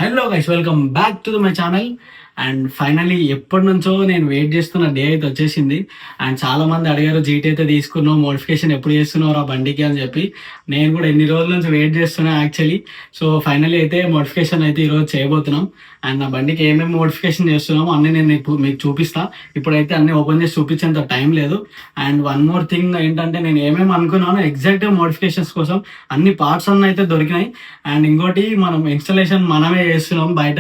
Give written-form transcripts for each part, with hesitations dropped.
Hello guys, welcome back to my channel. And finally ఎప్పటి నుంచో నేను వెయిట్ చేస్తున్న డే అయితే వచ్చేసింది. అండ్ చాలా మంది అడిగారు, జీటీ అయితే తీసుకున్నావు, మోడిఫికేషన్ ఎప్పుడు చేస్తున్నావు రా బండికి అని చెప్పి. నేను కూడా ఎన్ని రోజుల నుంచి వెయిట్ చేస్తున్నా యాక్చువల్లీ. సో ఫైనలీ అయితే మోడిఫికేషన్ అయితే ఈరోజు చేయబోతున్నాం. అండ్ నా బండికి ఏమేమి మోడిఫికేషన్ చేస్తున్నామో అన్ని నేను మీకు చూపిస్తా. ఇప్పుడైతే అన్ని ఓపెన్ చేసి చూపించేంత టైం లేదు. అండ్ వన్ మోర్ థింగ్ ఏంటంటే, నేను ఏమేమి అనుకున్నానో ఎగ్జాక్ట్ మోడిఫికేషన్స్ కోసం అన్ని పార్ట్స్ అన్నీ అయితే దొరికినాయి. అండ్ ఇంకోటి, మనం ఇన్స్టలేషన్ మనమే చేస్తున్నాం, బయట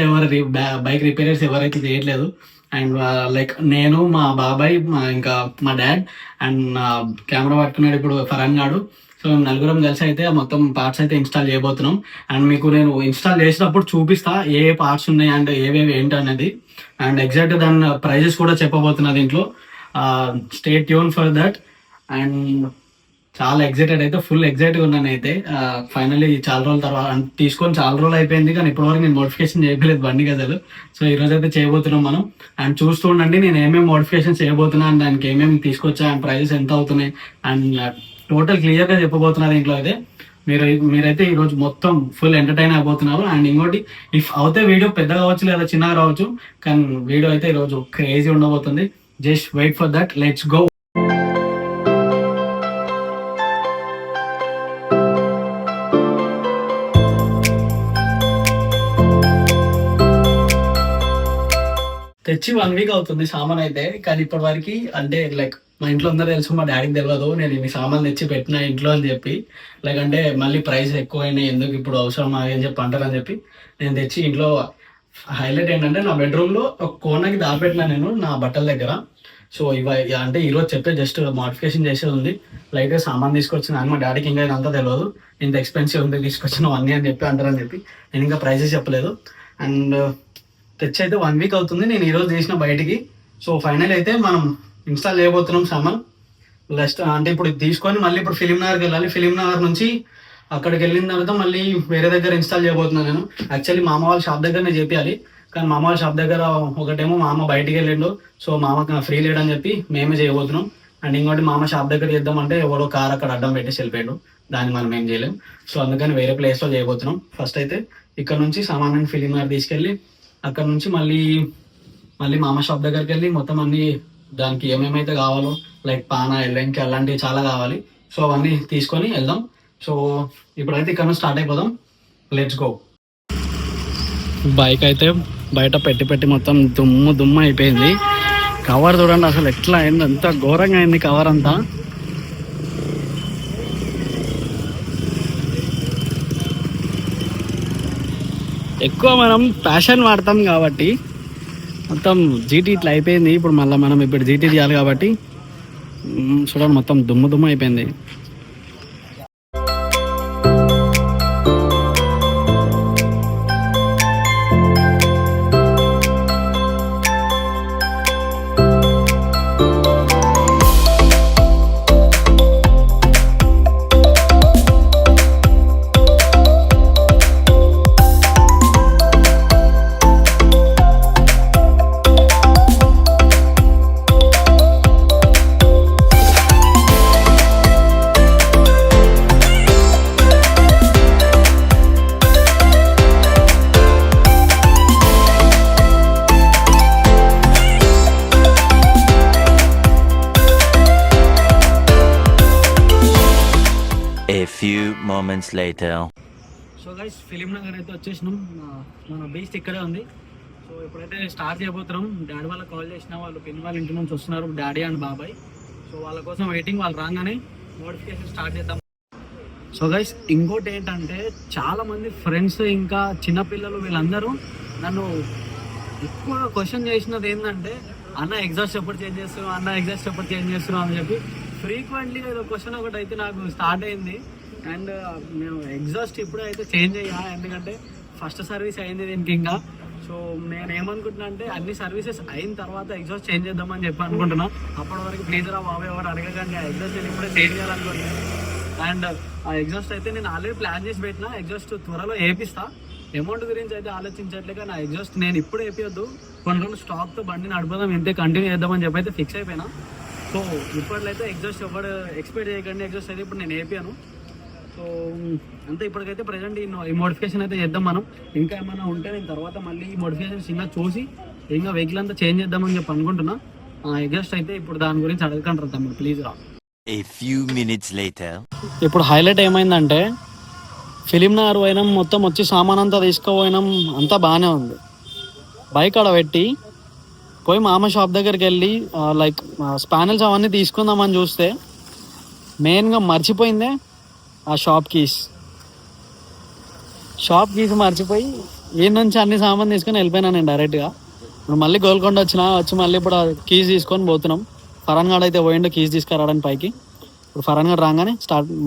బైక్ రిపేరర్స్ ఎవరైతే చేయట్లేదు. అండ్ లైక్ నేను, మా బాబాయ్, ఇంకా మా డాడ్ అండ్ నా కెమెరా పట్టుకున్నాడు ఇప్పుడు ఫరాన్ గాడు. సో నలుగురం కలిసి అయితే మొత్తం పార్ట్స్ అయితే ఇన్స్టాల్ చేయబోతున్నాం. అండ్ మీకు నేను ఇన్స్టాల్ చేసినప్పుడు చూపిస్తా ఏ పార్ట్స్ ఉన్నాయి అండ్ ఏవేవి ఏంటి అనేది. అండ్ ఎగ్జాక్ట్ దాని ప్రైజెస్ కూడా చెప్పబోతున్నా దీంట్లో. Stay tune for that. And చాలా ఎగ్జైటెడ్ అయితే, ఫుల్ ఎగ్జైట్గా ఉన్నాను అయితే. ఫైనల్లీ చాలా రోజుల తర్వాత తీసుకొని చాలా రోజులు అయిపోయింది, కానీ ఇప్పటివరకు నేను మోడిఫికేషన్ చేయలేదు బండి గజలు. సో ఈరోజు అయితే చేయబోతున్నాం మనం. అండ్ చూస్తూ ఉండండి నేను ఏమేమి మోడిఫికేషన్ చేయబోతున్నా, అండ్ దానికి ఏమేమి తీసుకొచ్చా, అండ్ ప్రైజెస్ ఎంత అవుతున్నాయి, అండ్ టోటల్ క్లియర్గా చెప్పబోతున్నా దీంట్లో అయితే. మీరైతే ఈరోజు మొత్తం ఫుల్ ఎంటర్టైన్ అయిపోతున్నారు. అండ్ ఇంకోటి, ఇఫ్ అవుతే వీడియో పెద్ద కావచ్చు లేదా చిన్నగా రావచ్చు, కానీ వీడియో అయితే ఈరోజు క్రేజీ ఉండబోతుంది. Just wait for that, let's go. తెచ్చి 1 వీక్ అవుతుంది సామాన్ అయితే, కానీ ఇప్పటి వరకు అంటే లైక్ మా ఇంట్లో అందరూ తెలుసు, మా డాడీకి తెలియదు నేను ఇన్ని సామాన్ తెచ్చి పెట్టిన ఇంట్లో అని చెప్పి. లైక్ అంటే మళ్ళీ ప్రైస్ ఎక్కువైనాయి, ఎందుకు ఇప్పుడు అవసరం అని చెప్పి అంటారని చెప్పి నేను తెచ్చి ఇంట్లో. హైలైట్ ఏంటంటే, నా బెడ్రూమ్లో ఒక కోనకి దాపెట్టినా నేను నా బట్టల దగ్గర. సో అంటే ఈరోజు చెప్పే జస్ట్ మోడిఫికేషన్ చేసేది ఉంది. లైట్గా సామాన్ తీసుకొచ్చిన, అని మా డాడీకి ఇంకా ఇదంతా తెలియదు, ఇంత ఎక్స్పెన్సివ్ ఉంది తీసుకొచ్చిన అన్నీ అని చెప్పి అంటారని చెప్పి నేను ఇంకా ప్రైసెస్ చెప్పలేదు. అండ్ తెచ్చి అయితే 1 వీక్ అవుతుంది, నేను ఈరోజు తీసిన బయటికి. సో ఫైనల్ అయితే మనం ఇన్స్టాల్ చేయబోతున్నాం సామాన్. జస్ట్ అంటే ఇప్పుడు తీసుకొని మళ్ళీ ఇప్పుడు ఫిలిం నగర్కి వెళ్ళాలి. ఫిలిం నగర్ నుంచి అక్కడికి వెళ్ళిన తర్వాత మళ్ళీ వేరే దగ్గర ఇన్స్టాల్ చేయబోతున్నాను నేను. యాక్చువల్లీ మామ వాళ్ళ షాప్ దగ్గరనే చేయాలి, కానీ మామ వాళ్ళ షాప్ దగ్గర ఒకటేమో మామ బయటికి వెళ్ళిండు, సో మామకి ఫ్రీ లేడని చెప్పి మేమే చేయబోతున్నాం. అండ్ ఇంకోటి, మామ షాప్ దగ్గర చేద్దామంటే ఎవడో కార్ అక్కడ అడ్డం పెట్టేసి వెళ్ళిపోయాడు, దాన్ని మనం ఏం చేయలేం. సో అందుకని వేరే ప్లేస్లో చేయబోతున్నాం. ఫస్ట్ అయితే ఇక్కడ నుంచి సామాన్ ఫిలిం నగర్ తీసుకెళ్ళి, అక్కడ నుంచి మళ్ళీ మామ షాప్ దగ్గరికి వెళ్ళి మొత్తం అన్ని దానికి ఏమేమైతే కావాలో, లైక్ పానా, ఎల్లంకి అలాంటివి చాలా కావాలి. సో అవన్నీ తీసుకొని వెళ్దాం. సో ఇప్పుడైతే ఇక్కడ నుంచి స్టార్ట్ అయిపోదాం, లెట్స్ గో. బైక్ అయితే బయట పెట్టి మొత్తం దుమ్ము అయిపోయింది. కవర్ చూడండి అసలు ఎట్లా అయింది, అంత ఘోరంగా అయింది కవర్ అంతా. ఎక్కువ మనం ప్యాషన్ వాడతాం కాబట్టి మొత్తం జీటీ ఇట్లా అయిపోయింది. ఇప్పుడు మళ్ళీ మనం ఇప్పుడు జీటీ తీయాలి కాబట్టి చూడండి మొత్తం దుమ్ము అయిపోయింది. moments later. So guys, film Nagar అయితే వచ్చేసినాం. మన బీచ్ ఇక్కడే ఉంది. సో ఇప్పుడైతే స్టార్ట్ చేయబోతున్నాం. డాడీ వాళ్ళకి కాల్ చేసిన, వాళ్ళు పిన్ వాళ్ళ ఇంటి నుంచి వస్తున్నారు, డాడీ అండ్ బాబాయ్. సో వాళ్ళ కోసం వెయిటింగ్, వాళ్ళు రాగానే మోడిఫికేషన్ స్టార్ట్ చేద్దాం. సో గైస్, ఇంకోటి ఏంటంటే, చాలా మంది ఫ్రెండ్స్ ఇంకా చిన్నపిల్లలు వీళ్ళందరూ నన్ను ఎక్కువ క్వశ్చన్ చేసినది ఏంటంటే, అన్న ఎగ్జాస్ట్ ఎప్పుడు చేంజ్ చేస్తున్నావు, అన్న ఎగ్జాస్ట్ ఎప్పుడు చేంజ్ చేస్తున్నావు అని చెప్పి ఫ్రీక్వెంట్లీ ఏదో క్వశ్చన్ ఒకటి అయితే నాకు స్టార్ట్ అయింది. అండ్ మేము ఎగ్జాస్ట్ ఇప్పుడు అయితే చేంజ్ అయ్యా, ఎందుకంటే ఫస్ట్ సర్వీస్ అయింది దీనికి ఇంకా. సో నేను ఏమనుకుంటున్నా అంటే, అన్ని సర్వీసెస్ అయిన తర్వాత ఎగ్జాస్ట్ చేంజ్ చేద్దామని చెప్పి అనుకుంటున్నా. అప్పటి వరకు ప్లీజ్ రా బాబు ఎవరు అడగకండి, ఆ ఎగ్జాస్ట్ నేను ఇప్పుడే చేంజ్ చేయాలనుకుంటున్నాను. అండ్ ఆ ఎగ్జాస్ట్ అయితే నేను ఆల్రెడీ ప్లాన్ చేసి పెట్టినా, ఎగ్జాస్ట్ త్వరలో వేపిస్తా. అమౌంట్ గురించి అయితే ఆలోచించట్లేక, నా ఎగ్జాస్ట్ నేను ఇప్పుడు వేపియొద్దు, కొన్ని రోజులు స్టాక్తో బండి నడుపుదాం, ఇంతే కంటిన్యూ చేద్దామని చెప్పి అయితే ఫిక్స్ అయిపోయినా. సో ఇప్పట్లో అయితే ఎగ్జాస్ట్ ఎవరు ఎక్స్పెక్ట్ చేయకండి, ఎగ్జాస్ట్ అయితే ఇప్పుడు నేను వేపియాను. సో అంతే, ఇప్పటికైతే ప్రజెంట్ ఈ మోడిఫికేషన్ అయితే చేద్దాం మనం. ఇంకా ఏమైనా ఉంటే నేను తర్వాత మళ్ళీ ఈ మోడిఫికేషన్స్ ఇంకా చూసి ఇంకా వెహికల్ అంతా చేంజ్ చేద్దామని చెప్పి అనుకుంటున్నా. జస్ట్ అయితే ఇప్పుడు దాని గురించి అడగకంటారు తమ్ముడు, ప్లీజ్ రా. A few minutes later. ఇప్పుడు హైలైట్ ఏమైందంటే ఫిలిం నగర్ పోయినాం, మొత్తం వచ్చి సామాన్ అంతా తీసుకుపోయినాం, అంతా బాగానే ఉంది. బైక్ ఆడ పెట్టి పోయి మామ షాప్ దగ్గరికి వెళ్ళి లైక్ స్పానల్స్ అవన్నీ తీసుకుందామని చూస్తే మెయిన్గా మర్చిపోయిందే ఆ షాప్ కీస్ మర్చిపోయి ఈ నుంచి అన్ని సామాన్ తీసుకొని వెళ్ళిపోయినా నేను డైరెక్ట్గా. ఇప్పుడు మళ్ళీ గోల్కొండ వచ్చి మళ్ళీ ఇప్పుడు కీస్ తీసుకొని పోతున్నాం. ఫరాన్ గాడ్ అయితే పోయిండు కీస్ తీసుకురావడానికి పైకి. ఇప్పుడు ఫరాన్ గారు రాగానే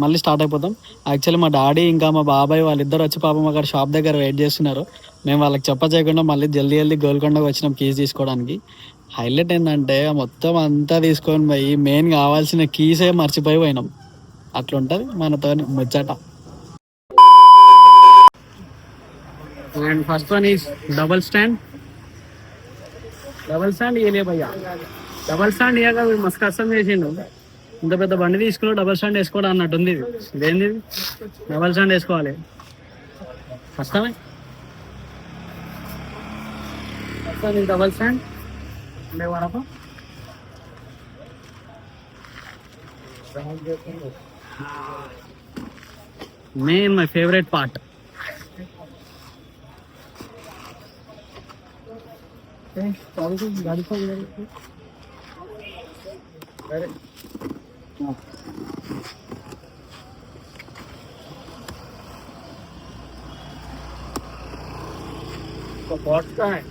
మళ్ళీ స్టార్ట్ అయిపోతాం. యాక్చువల్లీ మా డాడీ ఇంకా మా బాబాయ్ వాళ్ళిద్దరు వచ్చి పాపం అక్కడ షాప్ దగ్గర వెయిట్ చేస్తున్నారు. మేము వాళ్ళకి చేయకుండా మళ్ళీ జల్దీ గోల్కొండకు వచ్చినాం కీస్ తీసుకోవడానికి. హైలైట్ ఏంటంటే మొత్తం అంతా తీసుకొని పోయి మెయిన్ కావాల్సిన కీసే మర్చిపోయి పోయినాం. అట్లుంటుంది మనతో ముచ్చట. And first one is double stand ఇయలే భయ్యా. డబల్ స్టాండ్ ఇయ్యాక మస్తు కష్టం చేసిండు. ఇంత పెద్ద బండి తీసుకుని డబల్ స్టాండ్ వేసుకోవడం అన్నట్టుంది. ఇదేంది డబల్ స్టాండ్ వేసుకోవాలి, కష్టమే. డబల్ స్టాండ్ లేవరప మెయిన్ మై ఫేవరెట్ పార్ట్. का है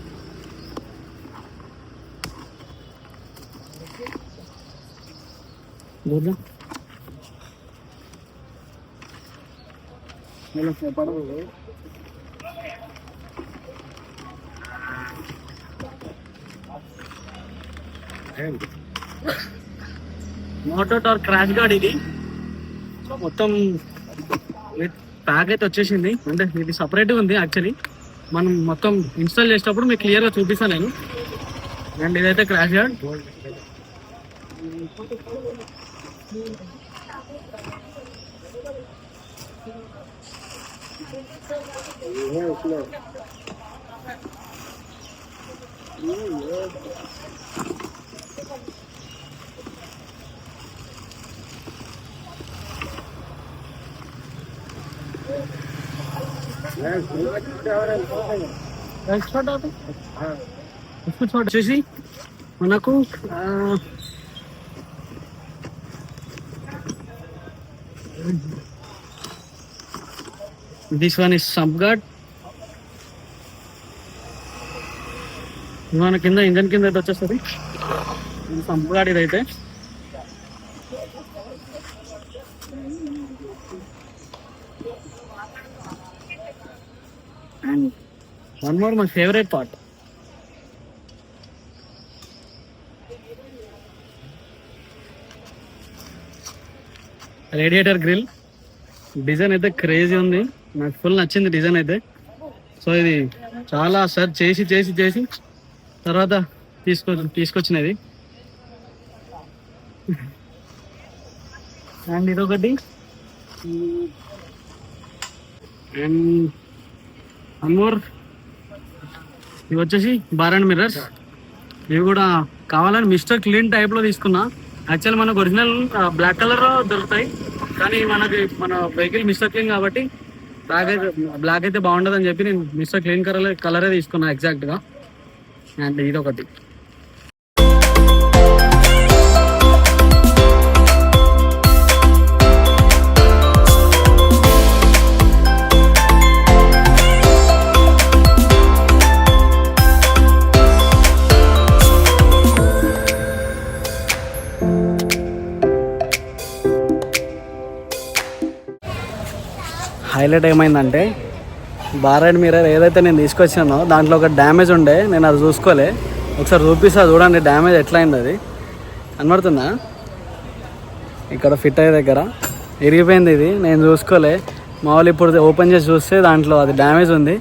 बोलो మోటో టార్క్ క్రాష్ గార్డ్ ఇది. సో మొత్తం ప్యాక్ అయితే వచ్చేసింది, అంటే ఇది సపరేట్గా ఉంది. యాక్చువల్లీ మనం మొత్తం ఇన్స్టాల్ చేసేటప్పుడు మీకు క్లియర్గా చూపిస్తాను నేను. అండ్ ఇదైతే క్రాష్ గార్డ్. వచ్చేసి మనకు this one is sump guard. మన కింద ఇంజన్ కింద అయితే వచ్చేస్తుంది సంప్ గార్డ్ ఇదైతే. And one more my favourite part, radiator grille. Design అయితే క్రేజీ ఉంది, నాకు ఫుల్ నచ్చింది డిజైన్ అయితే. సో ఇది చాలా సర్చ్ చేసి తర్వాత తీసుకొచ్చినది. అండ్ ఇదొకటి. అండ్ వన్ మోర్, ఇవి వచ్చేసి బార్ అండ్ మిర్రర్స్. ఇవి కూడా కావాలని మిస్టర్ క్లీన్ టైప్లో తీసుకున్నా. యాక్చువల్ మనకు ఒరిజినల్ బ్లాక్ కలర్ దొరుకుతాయి, కానీ మన వెహికల్ మిస్టర్ క్లీన్ కాబట్టి బ్లాక్ అయితే బాగుండదు అని చెప్పి నేను మిస్టర్ క్లీన్ కలరే తీసుకున్నా ఎగ్జాక్ట్గా. అండ్ ఇదొకటి. హైలైట్ ఏమైందంటే బార్ అండ్ మిర్రర్ ఏదైతే నేను తీసుకొచ్చానో దాంట్లో ఒక డ్యామేజ్ ఉండే, నేను అది చూసుకోలే. ఒకసారి చూపిస్తా చూడండి డ్యామేజ్ ఎట్లా అయింది. అది కనబడుతుందా? ఇక్కడ ఫిట్ అయ్యే దగ్గర ఇరిగిపోయింది. ఇది నేను చూసుకోలే. మామూలు ఇప్పుడు ఓపెన్ చేసి చూస్తే దాంట్లో అది డ్యామేజ్ ఉంది.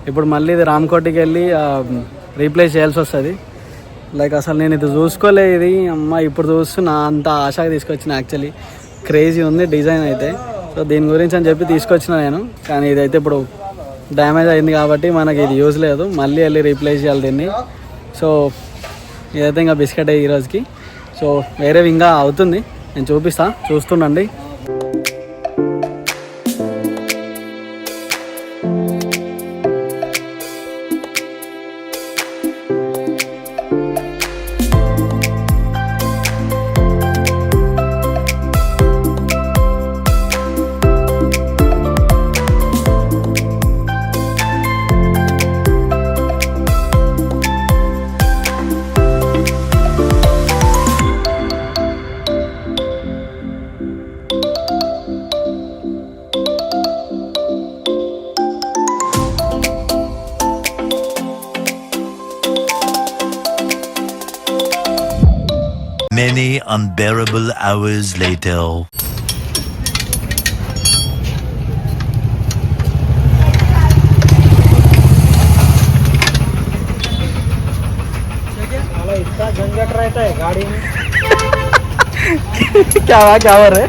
ఇప్పుడు మళ్ళీ ఇది రామ్కోటికి వెళ్ళి రీప్లేస్ చేయాల్సి వస్తుంది. లైక్ అసలు నేను ఇది చూసుకోలే. ఇది అమ్మ ఇప్పుడు చూస్తున్నా, అంత ఆశగా తీసుకొచ్చిన. యాక్చువల్లీ క్రేజీ ఉంది డిజైన్ అయితే. సో దీని గురించి అని చెప్పి తీసుకొచ్చిన నేను, కానీ ఇదైతే ఇప్పుడు డ్యామేజ్ అయింది కాబట్టి మనకి ఇది యూజ్ లేదు, మళ్ళీ వెళ్ళి రీప్లేస్ చేయాలి దీన్ని. సో ఇదైతే ఇంకా బిస్కెట్ ఈ రోజుకి. సో వేరేవి ఇంకా అవుతుంది, నేను చూస్తుండండి. Many unbearable hours later. इतना झंझट रहता है गाड़ी में। क्या हो रहा है?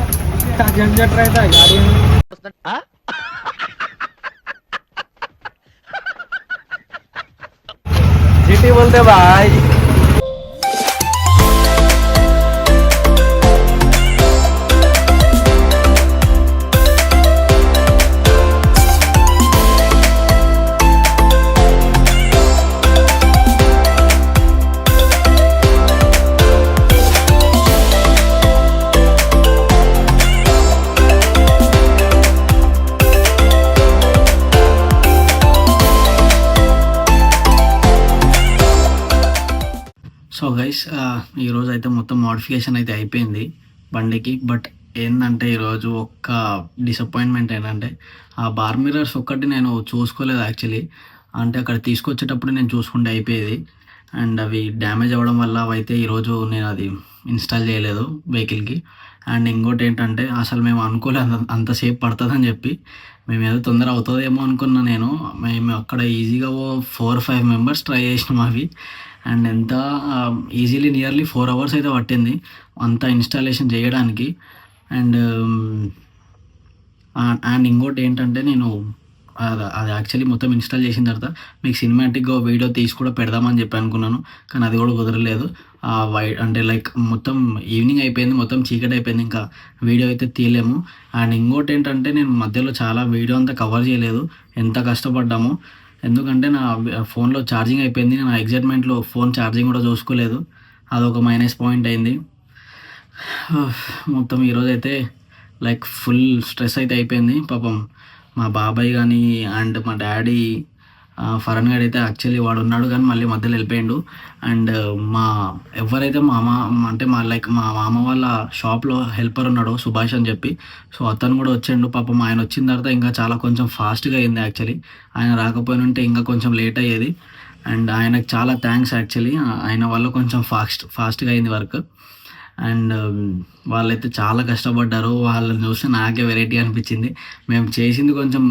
इतना झंझट रहता है गाड़ी में। जीटी बोलते भाई. సో గైస్, ఈరోజు అయితే మొత్తం మోడిఫికేషన్ అయితే అయిపోయింది బండికి. బట్ ఏంటంటే ఈరోజు ఒక్క డిసప్పాయింట్మెంట్ ఏంటంటే ఆ బార్ మిర్రర్స్ ఒక్కటి నేను చూసుకోలేదు యాక్చువల్లీ. అంటే అక్కడ తీసుకొచ్చేటప్పుడు నేను చూసుకుంటే అయిపోయేది, అండ్ అవి డ్యామేజ్ అవ్వడం వల్ల అయితే ఈరోజు నేను అది ఇన్స్టాల్ చేయలేదు వెహికల్కి. అండ్ ఇంకోటి ఏంటంటే అసలు మేము అనుకోలేదు అంతసేపు పడుతుందని చెప్పి. మేము ఏదో తొందర అవుతుందేమో అనుకున్నా నేను. మేము అక్కడ ఈజీగా 4-5 మెంబర్స్ ట్రై చేసినాం అవి. అండ్ ఎంత ఈజీలీ నియర్లీ 4 hours అయితే పట్టింది అంతా ఇన్స్టాలేషన్ చేయడానికి. అండ్ ఇంకోటి ఏంటంటే నేను అది యాక్చువల్లీ మొత్తం ఇన్స్టాల్ చేసిన తర్వాత మీకు సినిమాటిక్గా వీడియో తీసి కూడా పెడదామని చెప్పి అనుకున్నాను, కానీ అది కూడా కుదరలేదు. అంటే లైక్ మొత్తం ఈవినింగ్ అయిపోయింది, మొత్తం చీకటి అయిపోయింది, ఇంకా వీడియో అయితే తీయలేము. అండ్ ఇంకోటి ఏంటంటే నేను మధ్యలో చాలా వీడియో అంతా కవర్ చేయలేదు, ఎంత కష్టపడ్డాము. ఎందుకంటే నా ఫోన్లో ఛార్జింగ్ అయిపోయింది, నా ఎగ్జైట్మెంట్లో ఫోన్ ఛార్జింగ్ కూడా చూసుకోలేదు, అదొక మైనస్ పాయింట్ అయింది. మొత్తం ఈరోజు అయితే లైక్ ఫుల్ స్ట్రెస్ అయితే అయిపోయింది. పాపం మా బాబాయ్ కానీ అండ్ మా డాడీ ఫరణ్ గారు అయితే యాక్చువల్లీ వాడు ఉన్నాడు కానీ మళ్ళీ మధ్యలో వెళ్ళిపోయాడు. అండ్ ఎవరైతే మా మామ వాళ్ళ షాప్లో హెల్పర్ ఉన్నాడు సుభాష్ అని చెప్పి, సో అతను కూడా వచ్చాడు. పాపం ఆయన వచ్చిన తర్వాత ఇంకా చాలా కొంచెం ఫాస్ట్గా అయింది యాక్చువల్లీ. ఆయన రాకపోయినంటే ఇంకా కొంచెం లేట్ అయ్యేది. అండ్ ఆయనకు చాలా థ్యాంక్స్ యాక్చువల్లీ, ఆయన వల్ల కొంచెం ఫాస్ట్గా అయింది వర్క్. అండ్ వాళ్ళైతే చాలా కష్టపడ్డారు, వాళ్ళని చూస్తే నాకే వెరైటీ అనిపించింది. మేము చేసింది కొంచెం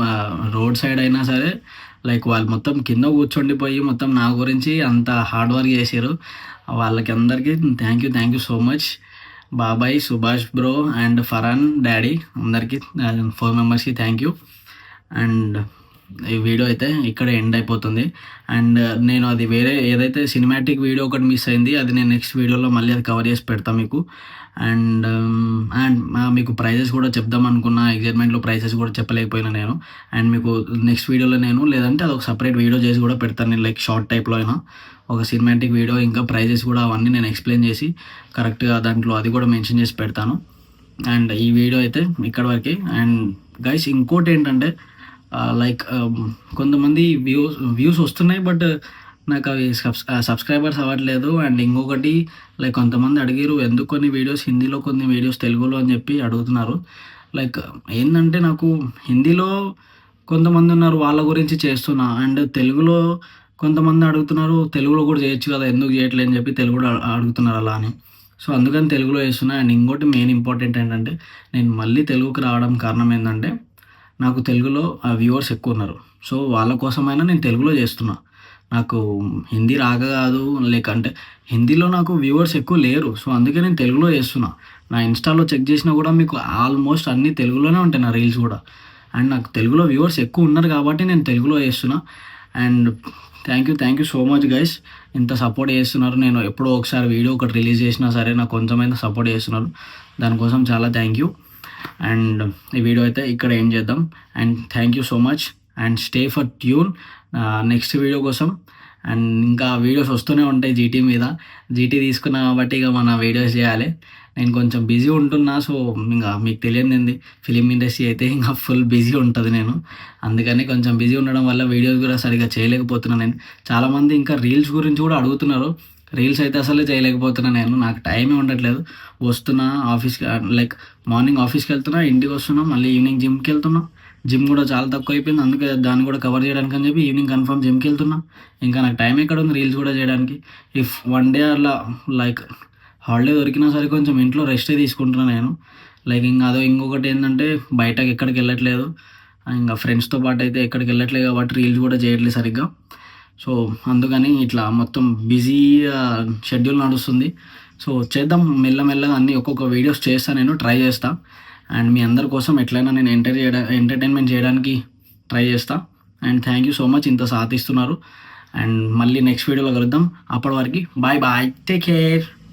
రోడ్ సైడ్ అయినా సరే లైక్ వాళ్ళు మొత్తం కింద కూర్చోండిపోయి మొత్తం నా గురించి అంత హార్డ్ వర్క్ చేశారు. వాళ్ళకి అందరికీ థ్యాంక్ యూ సో మచ్. బాబాయ్, Subhash bro and Farhan daddy అందరికీ 4 మెంబర్స్కి థ్యాంక్ యూ. అండ్ ఈ వీడియో అయితే ఇక్కడ ఎండ్ అయిపోతుంది. అండ్ నేను అది వేరే ఏదైతే సినిమాటిక్ వీడియో ఒకటి మిస్ అయింది, అది నేను నెక్స్ట్ వీడియోలో మళ్ళీ అది కవర్ చేసి పెడతాను మీకు. అండ్ మీకు ప్రైజెస్ కూడా చెప్దాం అనుకున్నా, ఎగ్జైట్మెంట్లో ప్రైజెస్ కూడా చెప్పలేకపోయినా నేను. అండ్ మీకు నెక్స్ట్ వీడియోలో లేదంటే అది ఒక సపరేట్ వీడియో చేసి కూడా పెడతాను నేను, లైక్ షార్ట్ టైప్లో అయినా ఒక సినిమాటిక్ వీడియో, ఇంకా ప్రైజెస్ కూడా అవన్నీ నేను ఎక్స్ప్లెయిన్ చేసి కరెక్ట్గా దాంట్లో అది కూడా మెన్షన్ చేసి పెడతాను. అండ్ ఈ వీడియో అయితే ఇక్కడ వరకే. అండ్ గైస్ ఇంకోటి ఏంటంటే లైక్ కొంతమంది వ్యూస్ వస్తున్నాయి, బట్ నాకు అవి సబ్స్క్రైబర్స్ అవ్వట్లేదు. అండ్ ఇంకొకటి లైక్ కొంతమంది అడిగారు ఎందుకు కొన్ని వీడియోస్ హిందీలో కొన్ని వీడియోస్ తెలుగులో అని చెప్పి అడుగుతున్నారు. లైక్ ఏంటంటే నాకు హిందీలో కొంతమంది ఉన్నారు, వాళ్ళ గురించి చేస్తున్నా. అండ్ తెలుగులో కొంతమంది అడుగుతున్నారు, తెలుగులో కూడా చేయొచ్చు కదా, ఎందుకు చేయట్లేదు అని చెప్పి తెలుగులో అడుగుతున్నారు అలా అని. సో అందుకని తెలుగులో చేస్తున్నా. అండ్ ఇంకోటి మెయిన్ ఇంపార్టెంట్ ఏంటంటే నేను మళ్ళీ తెలుగుకి రావడం కారణం ఏంటంటే నాకు తెలుగులో వ్యూవర్స్ ఎక్కువ ఉన్నారు, సో వాళ్ళ కోసమైనా నేను తెలుగులో చేస్తున్నా. నాకు హిందీ రాక కాదు, లేకంటే హిందీలో నాకు వ్యూవర్స్ ఎక్కువ లేరు. సో, అందుకే నేను తెలుగులో చేస్తున్నా. నా ఇన్‌స్టాలో చెక్ చేసినా కూడా మీకు ఆల్మోస్ట్ అన్నీ తెలుగులోనే ఉంటాయి నా రీల్స్ కూడా. అండ్ నాకు తెలుగులో వ్యూవర్స్ ఎక్కువ ఉన్నారు కాబట్టి నేను తెలుగులో చేస్తున్నా. And thank you so much guys. ఇంత సపోర్ట్ చేస్తున్నారు. నేను ఎప్పుడో ఒకసారి వీడియో ఒకటి రిలీజ్ చేసినా సరే నాకు కొంచెమైనా సపోర్ట్ చేస్తున్నారు. దానికోసం చాలా థ్యాంక్ యూ. అండ్ ఈ వీడియో అయితే ఇక్కడ ఏం చేద్దాం. And thank you so much and stay for tune next video కోసం. అండ్ ఇంకా వీడియోస్ వస్తూనే ఉంటాయి జీటీ మీద. జీటీ తీసుకున్నా కాబట్టి ఇక మన వీడియోస్ చేయాలి. నేను కొంచెం బిజీ ఉంటున్నా. సో, ఇంకా మీకు తెలియనిది ఫిలిం ఇండస్ట్రీ అయితే ఇంకా ఫుల్ బిజీ ఉంటుంది నేను. అందుకని కొంచెం బిజీ ఉండడం వల్ల వీడియోస్ కూడా సరిగ్గా చేయలేకపోతున్నాను నేను. చాలామంది ఇంకా రీల్స్ గురించి కూడా అడుగుతున్నారు. రీల్స్ అయితే అసలే చేయలేకపోతున్నాను నేను. నాకు టైమే ఉండట్లేదు. వస్తున్నా ఆఫీస్కి, లైక్ మార్నింగ్ ఆఫీస్కి వెళ్తున్నా, ఇంటికి వస్తున్నా, మళ్ళీ ఈవినింగ్ జిమ్కి వెళ్తున్నా. జిమ్ కూడా చాలా తక్కువ అయిపోయింది. అందుకే దాన్ని కూడా కవర్ చేయడానికి అని చెప్పి ఈవినింగ్ కన్ఫర్మ్ జిమ్కి వెళ్తున్నా. ఇంకా నాకు టైం ఎక్కడ ఉంది రీల్స్ కూడా చేయడానికి. ఇఫ్ వన్ డే అలా లైక్ హాలిడే దొరికినా సరే కొంచెం ఇంట్లో రెస్టే తీసుకుంటున్నాను నేను. లైక్ ఇంకా ఇంకొకటి ఏంటంటే బయటకి ఎక్కడికి వెళ్ళట్లేదు. ఇంకా ఫ్రెండ్స్తో పాటు అయితే ఎక్కడికి వెళ్ళట్లేదు కాబట్టి రీల్స్ కూడా చేయట్లేదు సరిగ్గా. సో, అందుకని ఇట్లా మొత్తం బిజీ షెడ్యూల్ నడుస్తుంది. సో, చేద్దాం మెల్లమెల్లగా అన్నీ ఒక్కొక్క వీడియోస్ చేస్తాను, నేను ట్రై చేస్తా. అండ్ మీ అందరి కోసం ఎట్లయినా నేను ఎంటర్టైన్మెంట్ చేయడానికి ట్రై చేస్తా. And thank you so much ఇంత సాధిస్తున్నారు. అండ్ మళ్ళీ నెక్స్ట్ వీడియోలో కలుద్దాం. అప్పటి వరకు బాయ్ టేక్ కేర్.